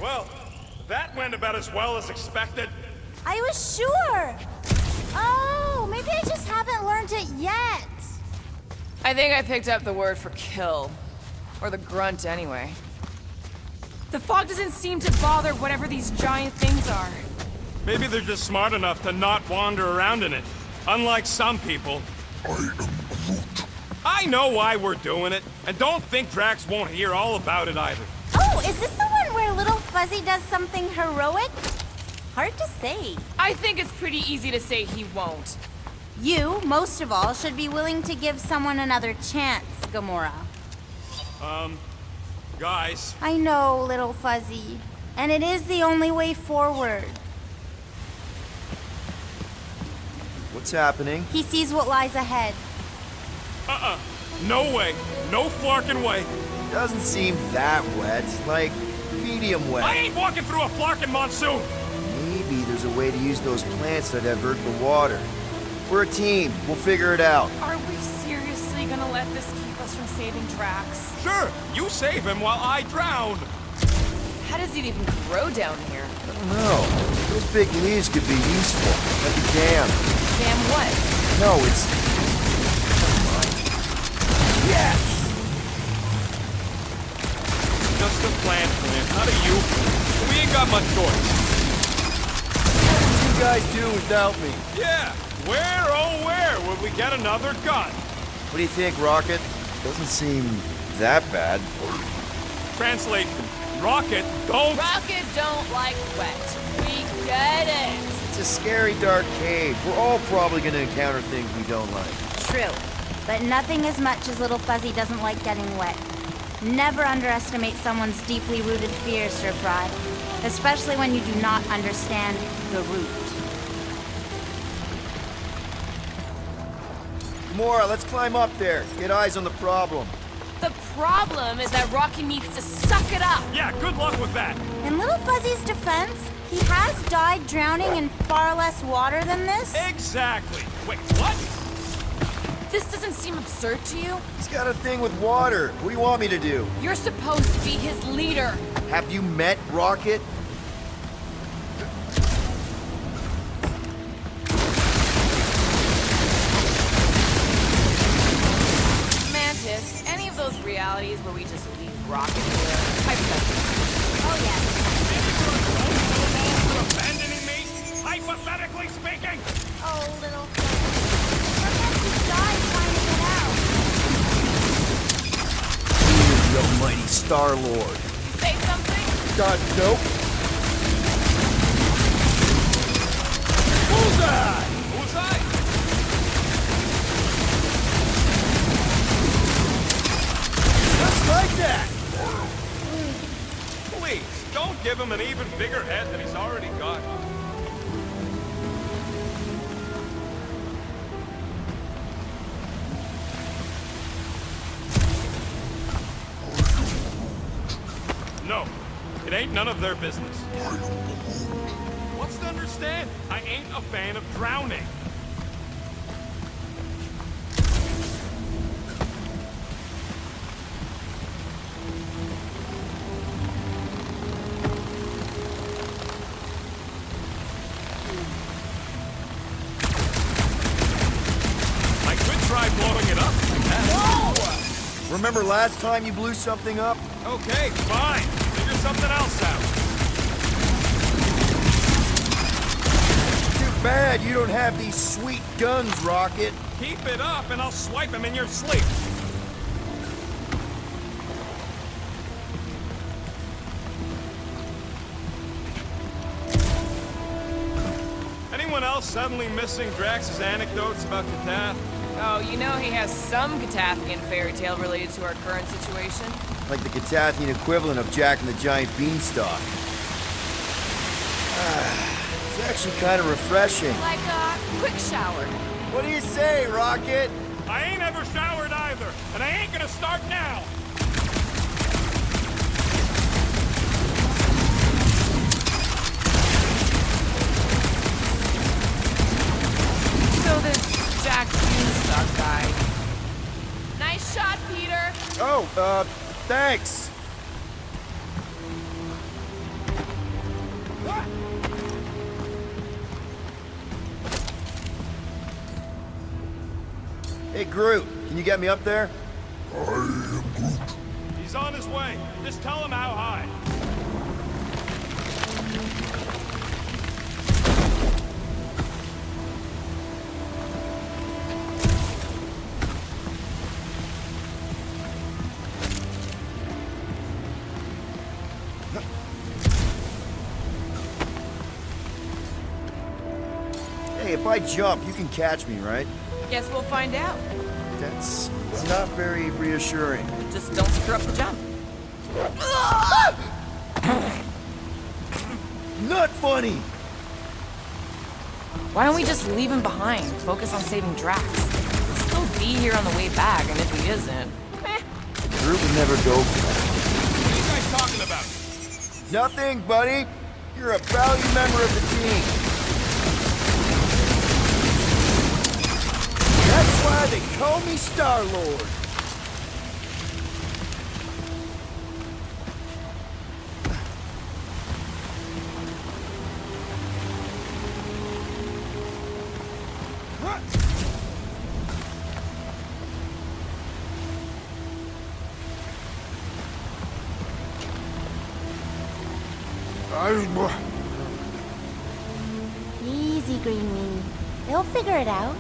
Well, that went about as well as expected. I was sure! Oh, maybe I just haven't learned it yet. I think I picked up the word for kill. Or the grunt, anyway. The fog doesn't seem to bother whatever these giant things are. Maybe they're just smart enough to not wander around in it. Unlike some people. I am Groot. I know why we're doing it, and don't think Drax won't hear all about it either. Oh, is this the one where Little Fuzzy does something heroic? Hard to say. I think it's pretty easy to say he won't. You, most of all, should be willing to give someone another chance, Gamora. Guys. I know, Little Fuzzy. And it is the only way forward. What's happening? He sees what lies ahead. No way. No flarkin' way. Doesn't seem that wet. Like, medium wet. I ain't walking through a flarkin' monsoon. Maybe there's a way to use those plants to divert the water. We're a team. We'll figure it out. Are we seriously gonna let this keep us from saving Drax? Sure, you save him while I drown. How does it even grow down here? I don't know. Those big leaves could be useful. Like a dam. Damn what? No, it's... Never mind. Yes! Just a plant. How do you? We ain't got much choice. What would you guys do without me? Yeah, where, oh where would we get another gun? What do you think, Rocket? Doesn't seem that bad. Translation. Rocket, don't... Rocket don't like wet. We get it. It's a scary, dark cave. We're all probably gonna encounter things we don't like. True. But nothing as much as Little Fuzzy doesn't like getting wet. Never underestimate someone's deeply rooted fears, Sir Fry. Especially when you do not understand the root. Gamora, let's climb up there. Get eyes on the problem. The problem is that Rocky needs to suck it up. Yeah, good luck with that. In Little Fuzzy's defense, he has died drowning in far less water than this. Exactly. Wait, what? This doesn't seem absurd to you? He's got a thing with water. What do you want me to do? You're supposed to be his leader. Have you met Rocket? Mantis, any of those realities where we just leave Rocket here? Hypothetical. Oh, yes. Abandoning me? Hypothetically speaking? Oh, Little Fuzzy. Perhaps he died trying to get out. He's the almighty Star-Lord. Say something? Nope. Bullseye! Bullseye? Just like that. Please, don't give him an even bigger head than he's already got. No, it ain't none of their business. What's to understand? I ain't a fan of drowning. I could try blowing it up. Remember last time you blew something up? Okay, fine. Figure something else out. Too bad you don't have these sweet guns, Rocket. Keep it up and I'll swipe him in your sleep. Anyone else suddenly missing Drax's anecdotes about Katath? Oh, you know he has some Catathian fairy tale related to our current situation. Like the Catathian equivalent of Jack and the Giant Beanstalk. It's actually kind of refreshing. Like a quick shower. What do you say, Rocket? I ain't ever showered either, and I ain't gonna start now. So this Jack Beanstalk guy. Nice shot, Peter. Oh, thanks. Hey, Groot, can you get me up there? I am Groot. He's on his way. Just tell him how high. Hey, if I jump, you can catch me, right? Guess we'll find out. That's not very reassuring. Just don't screw up the jump. Not funny! Why don't we just leave him behind? Focus on saving Drax. He'll still be here on the way back, and if he isn't, Groot would never go for that. What are you guys talking about? Nothing, buddy. You're a valued member of the team. That's why they call me Star-Lord. Easy, Green Meanie. They'll figure it out.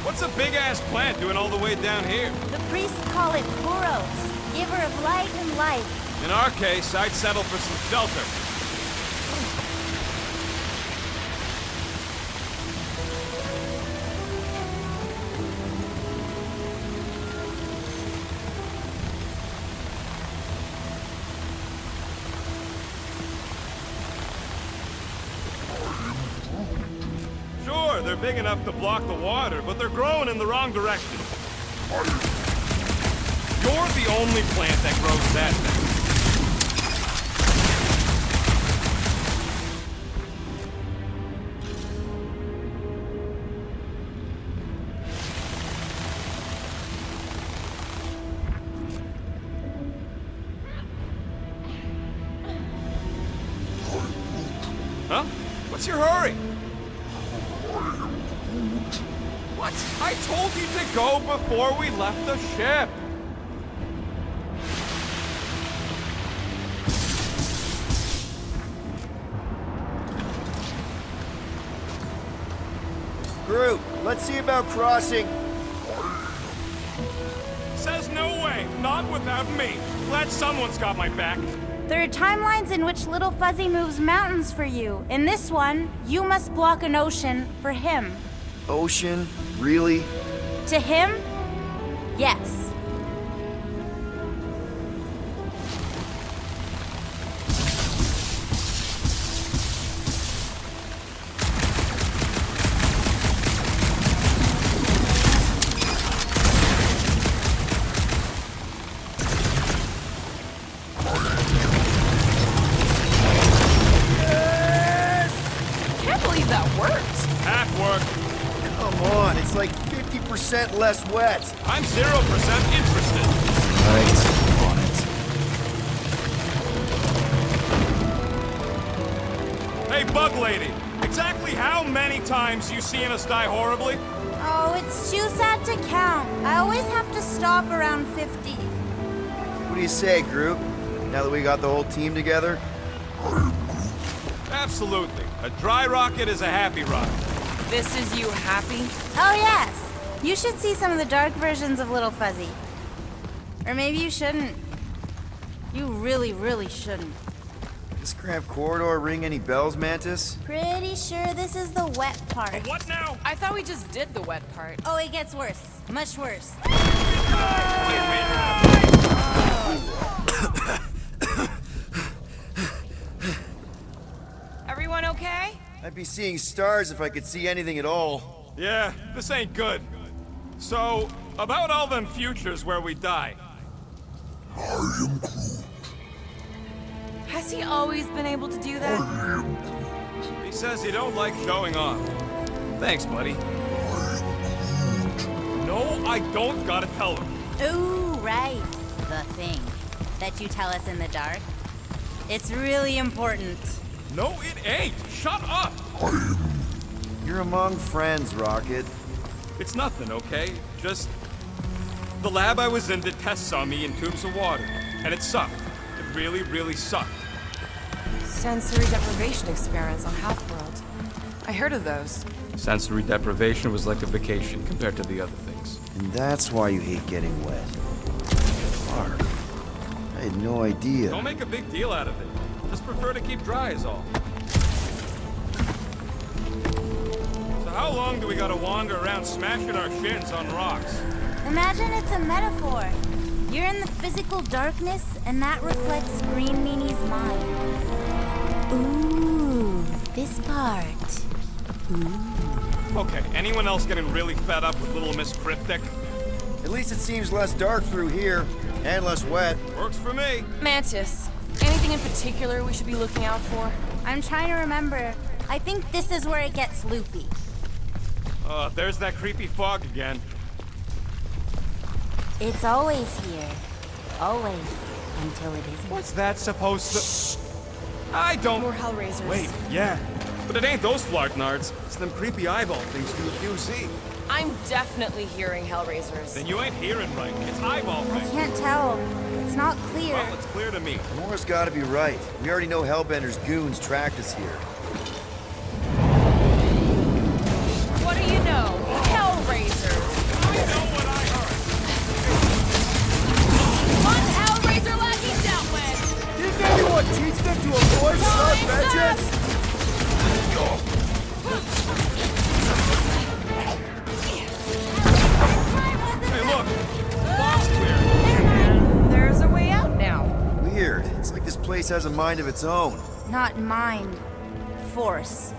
What's a big-ass plant doing all the way down here? The priests call it Puros, giver of light and life. In our case, I'd settle for some shelter. Sure, they're big enough to block the water, but they're growing in the wrong direction. You're the only plant that grows that thing. Huh? What's your hurry? What? I told you to go before we left the ship. Groot, let's see about crossing. Says no way. Not without me. Glad someone's got my back. There are timelines in which Little Fuzzy moves mountains for you. In this one, you must block an ocean for him. Ocean? Really? To him? Yes. can't believe that worked. Half work. Come on, it's like 50% less wet. I'm 0% interested. Right, on it. Hey, Bug Lady. Exactly how many times you seen us die horribly? Oh, it's too sad to count. I always have to stop around 50. What do you say, Groot? Now that we got the whole team together? Absolutely. A dry rocket is a happy rocket. This is you happy? Oh, yes. You should see some of the dark versions of Little Fuzzy. Or maybe you shouldn't. You really, really shouldn't. This cramped corridor ring any bells, Mantis? Pretty sure this is the wet part. What now? I thought we just did the wet part. Oh, it gets worse. Much worse. Everyone okay? I'd be seeing stars if I could see anything at all. Yeah, this ain't good. So, about all them futures where we die. I am Groot. Has he always been able to do that? I am Groot. He says he don't like showing off. Thanks, buddy. I am Groot. No, I don't gotta tell her. Ooh, right. The thing that you tell us in the dark. It's really important. No, it ain't. Shut up. You're among friends, Rocket. It's nothing, okay? Just... the lab I was in did tests on me in tubes of water, and it sucked. It really, really sucked. Sensory deprivation experiments on Half-World. I heard of those. Sensory deprivation was like a vacation compared to the other things. And that's why you hate getting wet. Mark, I had no idea. Don't make a big deal out of it. Just prefer to keep dry is all. So how long do we gotta wander around smashing our shins on rocks? Imagine it's a metaphor. You're in the physical darkness, and that reflects Green Meanie's mind. Ooh, this part. Okay, anyone else getting really fed up with Little Miss Cryptic? At least it seems less dark through here, and less wet. Works for me. Mantis, anything in particular we should be looking out for? I'm trying to remember. I think this is where it gets loopy. There's that creepy fog again. It's always here. Always. Until it isn't. What's that supposed to... Shh. I don't... More Hellraisers. Wait, yeah. But it ain't those flartnards. It's them creepy eyeball things from the QC. I'm definitely hearing Hellraisers. Then you ain't hearing right. It's eyeball I right. can't tell. It's not clear. Well, it's clear to me. Mora's gotta be right. We already know Hellbender's goons tracked us here. What do you know? Hellraisers. I know what I heard. One Hellraiser lacking dealt with. Didn't anyone teach them to avoid sharp Time's edges? Hey, look. Fog's clear. There's a way out now. Weird. It's like this place has a mind of its own. Not mind. Force.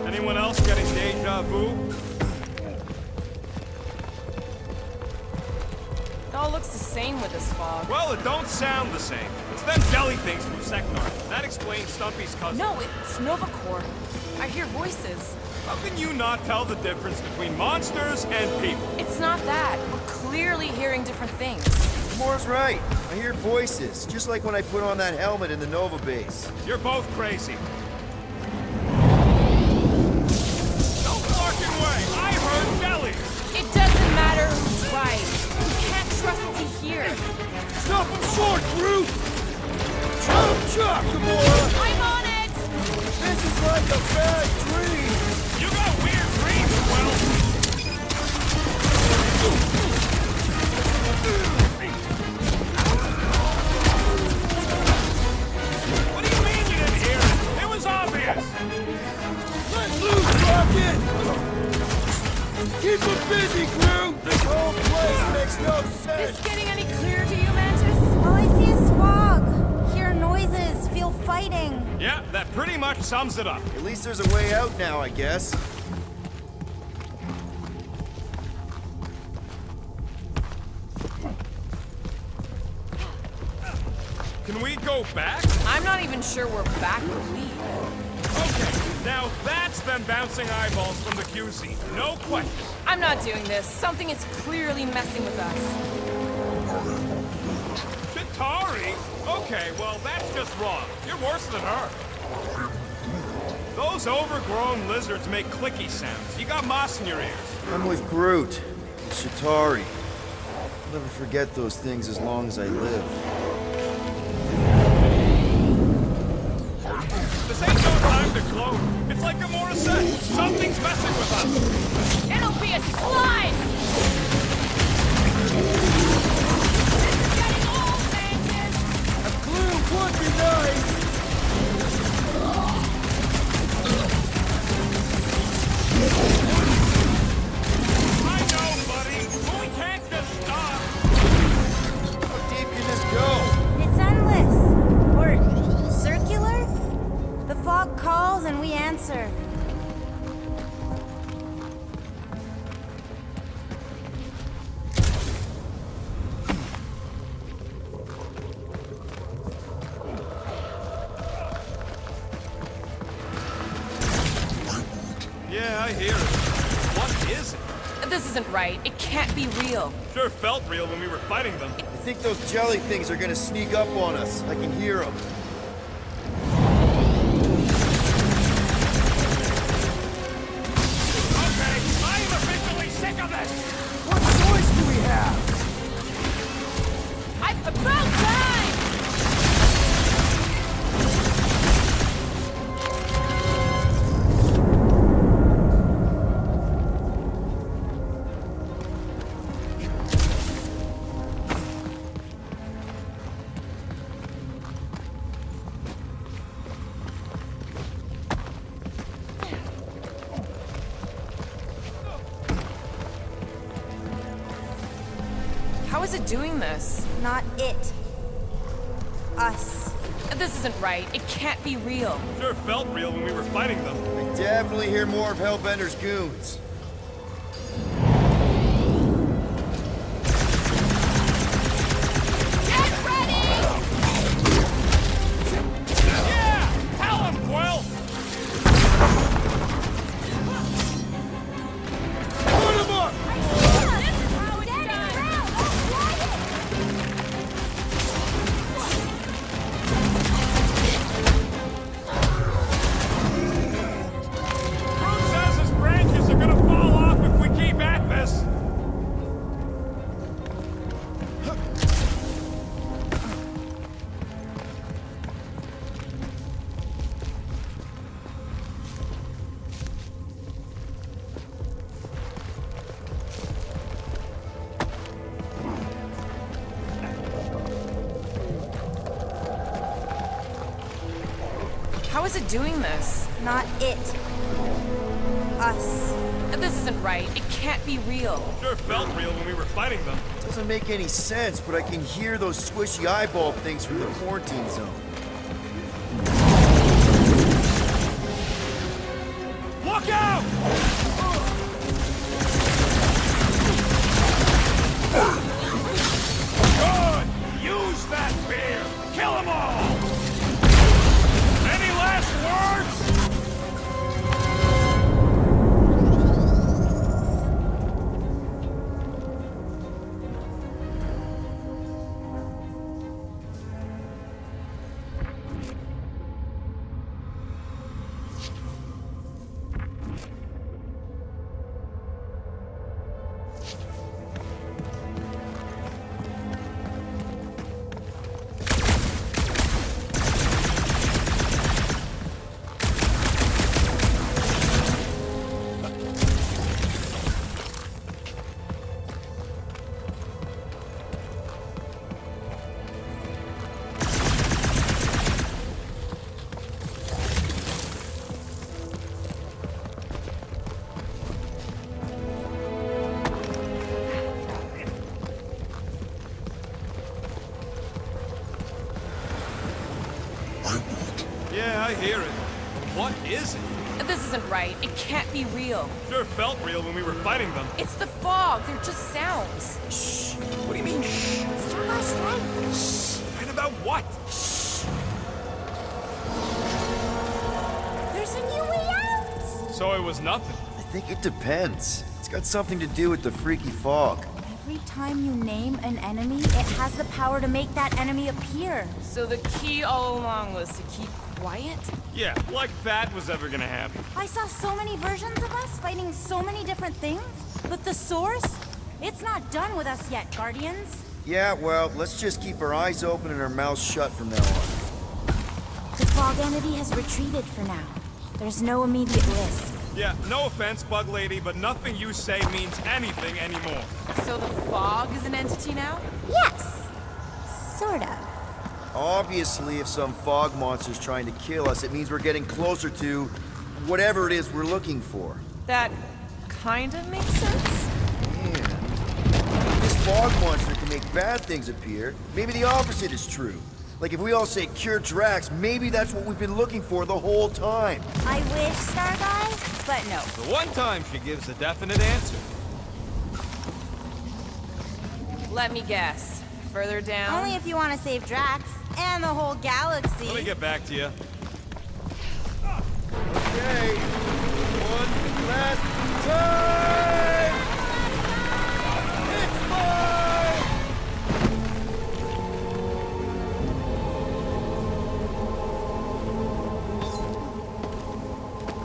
Anyone else getting deja vu? It all looks the same with this fog. Well, it don't sound the same. It's them jelly things from Seknar. That explains Stumpy's cousin. No, it's Novacore. I hear voices. How can you not tell the difference between monsters and people? It's not that. We're clearly hearing different things. Mora's right. I hear voices, just like when I put on that helmet in the Nova base. You're both crazy. No fucking way! I heard jelly! It doesn't matter who's right. We can't trust what we hear. Stop him short, Groot! Chuck, Gamora! I'm on it! This is like a bad dream! You got weird dreams, Will! What do you mean you didn't hear it? It was obvious! Let loose, Rocket! Keep him busy, Groot! This whole place makes no sense! This getting any clearer to you, Mantis? All I see is fog. Hear noises. Feel fighting. Yeah, that pretty much sums it up. At least there's a way out now, I guess. Can we go back? I'm not even sure we're back where we are. Okay, now that's them bouncing eyeballs from the QC. No question. I'm not doing this. Something is clearly messing with us. Chitauri? Okay, well, that's just wrong. You're worse than her. Those overgrown lizards make clicky sounds. You got moss in your ears. I'm with Groot. And Chitauri. I'll never forget those things as long as I live. This ain't no time to gloat. It's like Gamora said. Something's messing with us. It'll be a slice! It's getting old, Mantis! A clue would be nice! I know, buddy, but we can't just stop. How deep can this go? It's endless. Or circular? The fog calls and we answer. I hear it. What is it? This isn't right. It can't be real. Sure felt real when we were fighting them. I think those jelly things are gonna sneak up on us. I can hear them. Okay, I am officially sick of this! What choice do we have? About time! How is it doing this? Not it. Us. This isn't right. It can't be real. Sure felt real when we were fighting them. I definitely hear more of Hellbender's goons. Get ready! Yeah! Tell him, Quill! Put him up! This is how it's done. Groot says his branches are gonna fall off if we keep at this. How is it doing this? Not it. Us. This isn't right. It can't be real. Sure felt real when we were fighting them. Doesn't make any sense, but I can hear those squishy eyeball things from the quarantine zone. Look out! Good! Use that beer! Kill them all! Any last words? Yeah, I hear it. What is it? This isn't right. It can't be real. Sure felt real when we were fighting them. It's the fog. They're just sounds. Shh! What do you mean, shh? Starless right. Shh! And about what? There's a new way out. So it was nothing. I think it depends. It's got something to do with the freaky fog. Every time you name an enemy, it has the power to make that enemy appear. So the key all along was to keep quiet? Yeah, like that was ever gonna happen. I saw so many versions of us fighting so many different things, but the source, it's not done with us yet, Guardians. Yeah, well, let's just keep our eyes open and our mouths shut from now on. The fog entity has retreated for now. There's no immediate risk. Yeah, no offense, Bug Lady, but nothing you say means anything anymore. So the fog is an entity now? Yes, sort of. Obviously, if some fog monster's trying to kill us, it means we're getting closer to whatever it is we're looking for. That kind of makes sense. And if this fog monster can make bad things appear, maybe the opposite is true. Like if we all say cure Drax, maybe that's what we've been looking for the whole time. I wish, Star Guy, but no. The one time she gives a definite answer. Let me guess. Further down? Only if you want to save Drax and the whole galaxy. Let me get back to you. Okay. 1, last time!